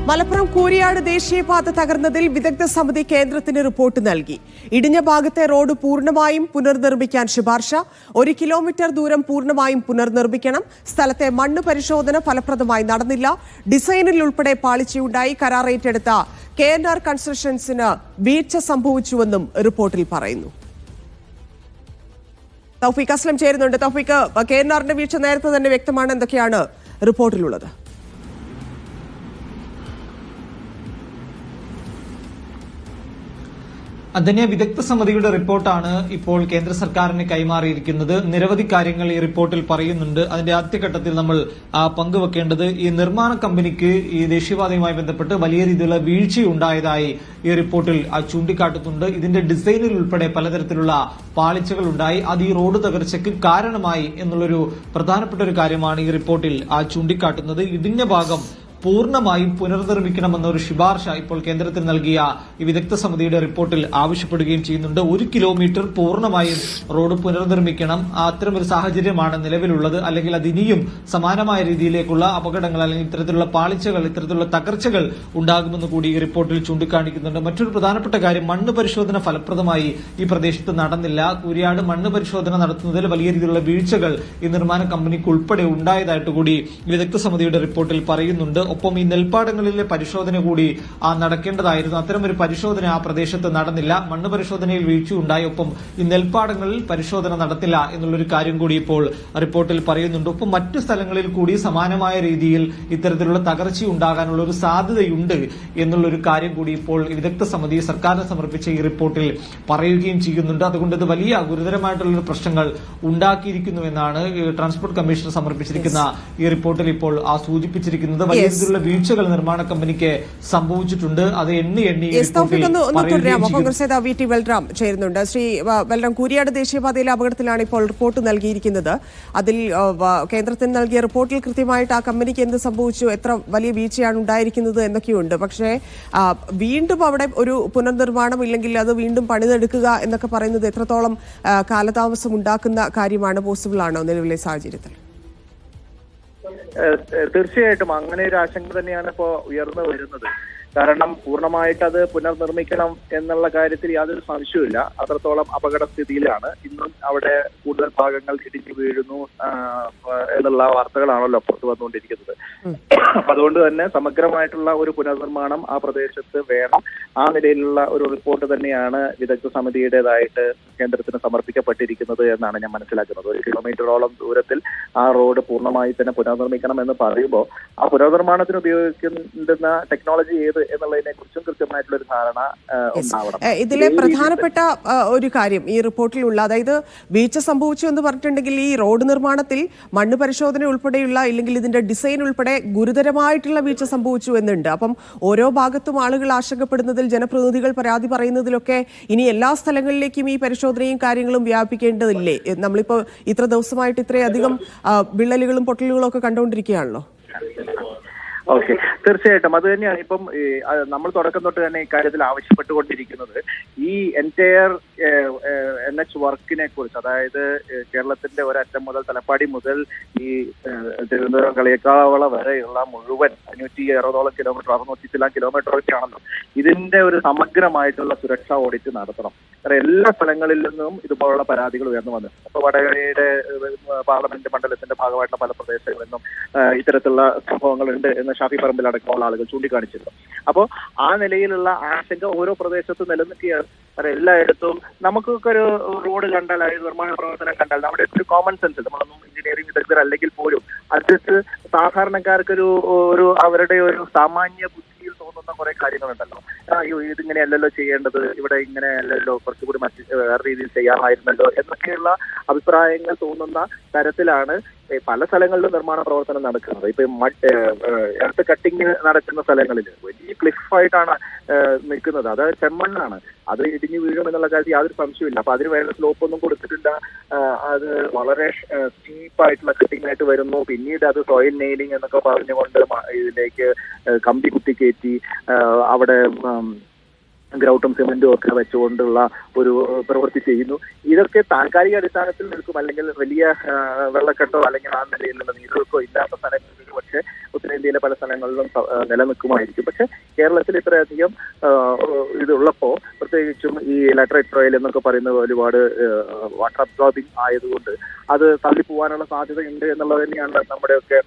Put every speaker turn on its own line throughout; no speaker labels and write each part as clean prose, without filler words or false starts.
മലപ്പുറം കൂരിയാട് ദേശീയപാത തകർന്നതിൽ വിദഗ്ധ സമിതി കേന്ദ്രത്തിന് റിപ്പോർട്ട് നൽകി. ഇടിഞ്ഞ ഭാഗത്തെ റോഡ് പൂർണ്ണമായും പുനർനിർമ്മിക്കാൻ ശുപാർശ. 1 കിലോമീറ്റർ ദൂരം പൂർണ്ണമായും പുനർനിർമ്മിക്കണം. സ്ഥലത്തെ മണ്ണ് പരിശോധന ഫലപ്രദമായി നടന്നില്ല. ഡിസൈനിൽ ഉൾപ്പെടെ പാളിച്ചയുണ്ടായി. കരാർ ഏറ്റെടുത്ത KNR കൺസ്ട്രക്ഷൻസിന് വീഴ്ച സംഭവിച്ചുവെന്നും റിപ്പോർട്ടിൽ പറയുന്നു. തൗഫീഖ് അസ്ലം ചേരുന്നുണ്ട്. തൗഫീഖ്, KNRന്റെ വീഴ്ച നേരത്തെ തന്നെ വ്യക്തമാണ്. എന്തൊക്കെയാണ് റിപ്പോർട്ടിലുള്ളത്?
അതിനെ വിദഗ്ധ സമിതിയുടെ റിപ്പോർട്ടാണ് ഇപ്പോൾ കേന്ദ്ര സർക്കാരിന് കൈമാറിയിരിക്കുന്നത്. നിരവധി കാര്യങ്ങൾ ഈ റിപ്പോർട്ടിൽ പറയുന്നുണ്ട്. അതിന്റെ ആദ്യഘട്ടത്തിൽ നമ്മൾ പങ്കുവെക്കേണ്ടത് ഈ നിർമ്മാണ കമ്പനിക്ക് ഈ ദേശീയപാതയുമായി ബന്ധപ്പെട്ട് വലിയ രീതിയിലുള്ള വീഴ്ചയുണ്ടായതായി ഈ റിപ്പോർട്ടിൽ ചൂണ്ടിക്കാട്ടുന്നുണ്ട്. ഇതിന്റെ ഡിസൈനിൽ ഉൾപ്പെടെ പലതരത്തിലുള്ള പാളിച്ചകൾ ഉണ്ടായി. അത് ഈ റോഡ് തകർച്ചയ്ക്ക് കാരണമായി എന്നുള്ളൊരു പ്രധാനപ്പെട്ട ഒരു കാര്യമാണ് ഈ റിപ്പോർട്ടിൽ ചൂണ്ടിക്കാട്ടുന്നത്. ഇടിഞ്ഞ ഭാഗം പൂർണ്ണമായും പുനർനിർമ്മിക്കണമെന്ന ഒരു ശുപാർശ ഇപ്പോൾ കേന്ദ്രത്തിന് നൽകിയ ഈ വിദഗ്ധ സമിതിയുടെ റിപ്പോർട്ടിൽ ആവശ്യപ്പെടുകയും ചെയ്യുന്നുണ്ട്. 1 കിലോമീറ്റർ പൂർണ്ണമായും റോഡ് പുനർനിർമ്മിക്കണം. അത്തരമൊരു സാഹചര്യമാണ് നിലവിലുള്ളത്. അല്ലെങ്കിൽ അതിനിയും സമാനമായ രീതിയിലേക്കുള്ള അപകടങ്ങൾ അല്ലെങ്കിൽ ഇത്തരത്തിലുള്ള പാളിച്ചകൾ, ഇത്തരത്തിലുള്ള തകർച്ചകൾ ഉണ്ടാകുമെന്ന് കൂടി ഈ റിപ്പോർട്ടിൽ ചൂണ്ടിക്കാണിക്കുന്നുണ്ട്. മറ്റൊരു പ്രധാനപ്പെട്ട കാര്യം, മണ്ണ് പരിശോധന ഫലപ്രദമായി ഈ പ്രദേശത്ത് നടന്നില്ല. കൂരിയാട് മണ്ണ് പരിശോധന നടത്തുന്നതിൽ വലിയ രീതിയിലുള്ള വീഴ്ചകൾ ഈ നിർമ്മാണ കമ്പനിക്ക് ഉൾപ്പെടെ ഉണ്ടായതായിട്ട് കൂടി വിദഗ്ധ സമിതിയുടെ റിപ്പോർട്ടിൽ പറയുന്നുണ്ട്. ഒപ്പം ഈ നെൽപ്പാടങ്ങളിലെ പരിശോധന കൂടി നടക്കേണ്ടതായിരുന്നു. അത്തരമൊരു പരിശോധന ആ പ്രദേശത്ത് നടന്നില്ല. മണ്ണ് പരിശോധനയിൽ വീഴ്ചയുണ്ടായി. ഒപ്പം ഈ നെൽപ്പാടങ്ങളിൽ പരിശോധന നടത്തില്ല എന്നുള്ളൊരു കാര്യം കൂടി ഇപ്പോൾ റിപ്പോർട്ടിൽ പറയുന്നുണ്ട്. ഒപ്പം മറ്റു സ്ഥലങ്ങളിൽ കൂടി സമാനമായ രീതിയിൽ ഇത്തരത്തിലുള്ള തകർച്ച ഉണ്ടാകാനുള്ള ഒരു സാധ്യതയുണ്ട് എന്നുള്ളൊരു കാര്യം കൂടി ഇപ്പോൾ വിദഗ്ധ സമിതി സർക്കാരിന് സമർപ്പിച്ച ഈ റിപ്പോർട്ടിൽ പറയുകയും ചെയ്യുന്നുണ്ട്. അതുകൊണ്ട് ഇത് വലിയ ഗുരുതരമായിട്ടുള്ള പ്രശ്നങ്ങൾ ഉണ്ടാക്കിയിരിക്കുന്നുവെന്നാണ് ട്രാൻസ്പോർട്ട് കമ്മീഷണർ സമർപ്പിച്ചിരിക്കുന്ന ഈ റിപ്പോർട്ടിൽ ഇപ്പോൾ സൂചിപ്പിച്ചിരിക്കുന്നത്. വലിയ വീഴ്ചകൾ നിർമ്മാണ കമ്പനിക്ക് സംഭവിച്ചിട്ടുണ്ട്. അത് എണ്ണി
കോൺഗ്രസ് നേതാവ് VT ബൽറാം ചേരുന്നുണ്ട്. ശ്രീ ബൽറാം, കൂരിയാട് ദേശീയപാതയിലെ അപകടത്തിലാണ് ഇപ്പോൾ റിപ്പോർട്ട് നൽകിയിരിക്കുന്നത്. അതിൽ കേന്ദ്രത്തിന് നൽകിയ റിപ്പോർട്ടിൽ കൃത്യമായിട്ട് ആ കമ്പനിക്ക് എന്ത് സംഭവിച്ചു, എത്ര വലിയ വീഴ്ചയാണ് ഉണ്ടായിരിക്കുന്നത് എന്നൊക്കെയുണ്ട്. പക്ഷേ വീണ്ടും അവിടെ ഒരു പുനർനിർമ്മാണം ഇല്ലെങ്കിൽ അത് വീണ്ടും പണിതെടുക്കുക എന്നൊക്കെ പറയുന്നത് എത്രത്തോളം കാലതാമസം ഉണ്ടാക്കുന്ന കാര്യമാണ്, പോസിബിൾ ആണോ നിലവിലെ സാഹചര്യത്തിൽ?
തീർച്ചയായിട്ടും അങ്ങനെ ഒരു ആശങ്ക തന്നെയാണ് ഇപ്പോൾ ഉയർന്നു വരുന്നത്. കാരണം പൂർണ്ണമായിട്ട് അത് പുനർനിർമ്മിക്കണം എന്നുള്ള കാര്യത്തിൽ യാതൊരു സംശയവുമില്ല. അത്രത്തോളം അപകടസ്ഥിതിയിലാണ്. ഇന്നും അവിടെ കൂടുതൽ ഭാഗങ്ങൾ ഇടിഞ്ഞു വീഴുന്നു എന്നുള്ള വാർത്തകളാണല്ലോ പുറത്തു വന്നുകൊണ്ടിരിക്കുന്നത്. അപ്പൊ അതുകൊണ്ട് തന്നെ സമഗ്രമായിട്ടുള്ള ഒരു പുനർനിർമ്മാണം ആ പ്രദേശത്ത് വേണം. ആ നിലയിലുള്ള ഒരു റിപ്പോർട്ട് തന്നെയാണ് വിദഗ്ധ സമിതിയുടേതായിട്ട് കേന്ദ്രത്തിന് സമർപ്പിക്കപ്പെട്ടിരിക്കുന്നത് എന്നാണ് ഞാൻ മനസ്സിലാക്കുന്നത്. 1 കിലോമീറ്ററോളം ദൂരത്തിൽ ആ റോഡ് പൂർണ്ണമായി തന്നെ പുനർനിർമ്മിക്കണം എന്ന് പറയുമ്പോൾ ആ പുനർനിർമ്മാണത്തിന് ഉപയോഗിക്കുന്ന ടെക്നോളജി ഏത് എന്നുള്ളതിനെ കുറിച്ചും കൃത്യമായിട്ടുള്ള ഒരു ധാരണ ഉണ്ടാവണം.
ഇതിലെ പ്രധാനപ്പെട്ട ഒരു കാര്യം ഈ റിപ്പോർട്ടിലുള്ള, അതായത് വീഴ്ച സംഭവിച്ചു എന്ന് പറഞ്ഞിട്ടുണ്ടെങ്കിൽ ഈ റോഡ് നിർമ്മാണത്തിൽ മണ്ണ് പരിശോധന ഉൾപ്പെടെയുള്ള, ഇല്ലെങ്കിൽ ഇതിന്റെ ഡിസൈൻ ഉൾപ്പെടെ ഗുരുതരമായിട്ടുള്ള വീഴ്ച സംഭവിച്ചു എന്നുണ്ട്. അപ്പം ഓരോ ഭാഗത്തും ആളുകൾ ആശങ്കപ്പെടുന്നതിൽ, ജനപ്രതിനിധികൾ പരാതി പറയുന്നതിലൊക്കെ ഇനി എല്ലാ സ്ഥലങ്ങളിലേക്കും ഈ പരിശോധനയും കാര്യങ്ങളും വ്യാപിക്കേണ്ടതില്ലേ? നമ്മളിപ്പോ ഇത്ര ദിവസമായിട്ട് ഇത്രയധികം വിള്ളലുകളും പൊട്ടലുകളും ഒക്കെ കണ്ടുകൊണ്ടിരിക്കുകയാണല്ലോ.
ഓക്കെ, തീർച്ചയായിട്ടും അത് തന്നെയാണ് ഇപ്പം നമ്മൾ തുടക്കം തൊട്ട് തന്നെ ഇക്കാര്യത്തിൽ ആവശ്യപ്പെട്ടുകൊണ്ടിരിക്കുന്നത്. ഈ എൻറ്റയർ NH വർക്കിനെ കുറിച്ച്, അതായത് കേരളത്തിന്റെ ഒരറ്റം മുതൽ തലപ്പാടി മുതൽ ഈ തിരുവനന്തപുരം കളിയക്കാവള വരെയുള്ള മുഴുവൻ 560 കിലോമീറ്റർ 600 കിലോമീറ്റർ ആണല്ലോ. ഇതിന്റെ ഒരു സമഗ്രമായിട്ടുള്ള സുരക്ഷാ ഓഡിറ്റ് നടത്തണം. കാരണം എല്ലാ സ്ഥലങ്ങളിൽ നിന്നും ഇതുപോലുള്ള പരാതികൾ ഉയർന്നു വന്നു. അപ്പൊ വടകരയുടെ പാർലമെന്റ് മണ്ഡലത്തിന്റെ ഭാഗമായിട്ടുള്ള പല പ്രദേശങ്ങളിൽ നിന്നും ഇത്തരത്തിലുള്ള സംഭവങ്ങളുണ്ട് എന്ന് ഷാഫി പറമ്പിൽ അടക്കമുള്ള ആളുകൾ ചൂണ്ടിക്കാണിച്ചിരുന്നു. അപ്പോൾ ആ നിലയിലുള്ള ആശങ്ക ഓരോ പ്രദേശത്തും നിലനിൽക്കുകയാണ്. എല്ലായിടത്തും നമുക്കൊക്കെ ഒരു റോഡ് കണ്ടാൽ, അതായത് നിർമ്മാണ പ്രവർത്തനം കണ്ടാൽ നമ്മുടെ ഒരു കോമൺ സെൻസ്, നമ്മളൊന്നും എഞ്ചിനീയറിംഗ് വിദഗ്ധർ അല്ലെങ്കിൽ പോലും അതിന് സാധാരണക്കാർക്കൊരു അവരുടെ ഒരു സാമാന്യ ബുദ്ധിയിൽ തോന്നുന്ന കുറെ കാര്യങ്ങളുണ്ടല്ലോ. ഇതിങ്ങനെയല്ലല്ലോ ചെയ്യേണ്ടത്, ഇവിടെ ഇങ്ങനെയല്ലല്ലോ, കുറച്ചുകൂടി വേറെ രീതിയിൽ ചെയ്യാമായിരുന്നല്ലോ എന്നൊക്കെയുള്ള അഭിപ്രായങ്ങൾ തോന്നുന്ന തരത്തിലാണ് പല സ്ഥലങ്ങളിലും നിർമ്മാണ പ്രവർത്തനം നടക്കുന്നത്. ഇപ്പൊ എർത്ത് കട്ടിങ് നടക്കുന്ന സ്ഥലങ്ങളിൽ വലിയ ക്ലിഫായിട്ടാണ് നിൽക്കുന്നത്. അത് ചെമ്മണ്ണാണ്. അത് ഇടിഞ്ഞു വീഴും എന്നുള്ള കാര്യത്തിൽ യാതൊരു സംശയമില്ല. അപ്പൊ അതിന് വേണ്ട സ്ലോപ്പ് ഒന്നും കൊടുത്തിട്ടില്ല. അത് വളരെ സ്റ്റീപ്പായിട്ടുള്ള കട്ടിങ് ആയിട്ട് വരുന്നു. പിന്നീട് അത് സോയിൽ നെയിലിംഗ് എന്നൊക്കെ പറഞ്ഞുകൊണ്ട് ഇതിലേക്ക് കമ്പി കുത്തിക്കയറ്റി അവിടെ ഗ്രൗട്ടും സിമെന്റും ഒക്കെ വെച്ചുകൊണ്ടുള്ള ഒരു പ്രവൃത്തി ചെയ്യുന്നു. ഇതൊക്കെ താൽക്കാലിക അടിസ്ഥാനത്തിൽ നിൽക്കും, അല്ലെങ്കിൽ വലിയ വെള്ളക്കെട്ടോ അല്ലെങ്കിൽ ആ നിലയിലുള്ള നീരൊഴുക്കോ ഇല്ലാത്ത സ്ഥലങ്ങളിൽ പക്ഷേ ഉത്തരേന്ത്യയിലെ പല സ്ഥലങ്ങളിലും നിലനിൽക്കുമായിരിക്കും. പക്ഷെ കേരളത്തിൽ ഇത്രയധികം ഇതുള്ളപ്പോ, പ്രത്യേകിച്ചും ഈ ലാറ്ററൈറ്റ് സോയിൽ എന്നൊക്കെ പറയുന്നത് ഒരുപാട് വാട്ടർ അബ്സോർബിംഗ് ആയതുകൊണ്ട് അത് തള്ളിപ്പോവാനുള്ള സാധ്യതയുണ്ട് എന്നുള്ളത് തന്നെയാണ് നമ്മുടെയൊക്കെ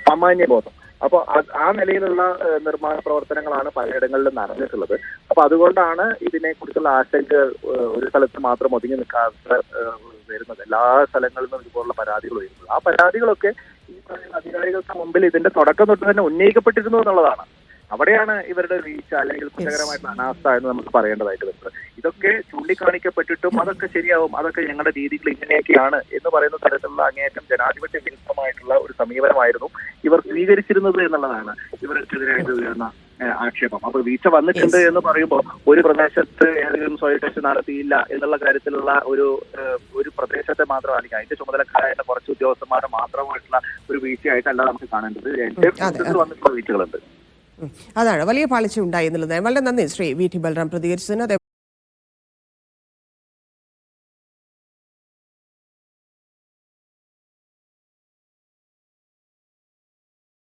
സാമാന്യ ബോധം. അപ്പോൾ ആ നിലയിലുള്ള നിർമ്മാണ പ്രവർത്തനങ്ങളാണ് പലയിടങ്ങളിലും നടന്നിട്ടുള്ളത്. അപ്പൊ അതുകൊണ്ടാണ് ഇതിനെക്കുറിച്ചുള്ള ആശങ്കകൾ ഒരു സ്ഥലത്ത് മാത്രം ഒതുങ്ങി നിൽക്കാതെ വരുന്നത്. എല്ലാ സ്ഥലങ്ങളിൽ നിന്നും ഇതുപോലുള്ള പരാതികൾ വരുന്നത്. ആ പരാതികളൊക്കെ ഈ പറയുന്ന അധികാരികൾക്ക് മുമ്പിൽ ഇതിന്റെ തുടക്കം തൊട്ട് തന്നെ ഉന്നയിക്കപ്പെട്ടിരുന്നു എന്നുള്ളതാണ്. അവിടെയാണ് ഇവരുടെ വീഴ്ച അല്ലെങ്കിൽ കുറ്റകരമായിട്ടുള്ള അനാസ്ഥ എന്ന് നമുക്ക് പറയേണ്ടതായിട്ട് വരുന്നത്. ഇതൊക്കെ ചൂണ്ടിക്കാണിക്കപ്പെട്ടിട്ടും അതൊക്കെ ശരിയാവും, അതൊക്കെ ഞങ്ങളുടെ രീതികൾ ഇങ്ങനെയൊക്കെയാണ് എന്ന് പറയുന്ന തരത്തിലുള്ള അങ്ങേയറ്റം ജനാധിപത്യ വിരുദ്ധമായിട്ടുള്ള ഒരു സമീപനമായിരുന്നു ഇവർ സ്വീകരിച്ചിരുന്നത് എന്നുള്ളതാണ് ഇവർക്കെതിരായിട്ട് ഉയർന്ന ആക്ഷേപം. അപ്പൊ വീഴ്ച വന്നിട്ടുണ്ട് എന്ന് പറയുമ്പോൾ ഒരു പ്രദേശത്ത് ഏതെങ്കിലും സോയിൽ ടെസ്റ്റ് നടത്തിയില്ല എന്നുള്ള കാര്യത്തിലുള്ള ഒരു പ്രദേശത്തെ മാത്രമായിരിക്കും അതിന്റെ ചുമതലക്കാരായിട്ട് കുറച്ച് ഉദ്യോഗസ്ഥന്മാരെ മാത്രമായിട്ടുള്ള ഒരു വീഴ്ചയായിട്ടല്ല നമുക്ക് കാണേണ്ടത്. വന്നിട്ടുള്ള വീഴ്ചകളുണ്ട്.
അതാണ് വലിയ പാളിച്ച ഉണ്ടായി എന്നുള്ളത്. വളരെ നന്ദി ശ്രീ വി ടി ബൽറാം പ്രതികരിച്ചതിന്.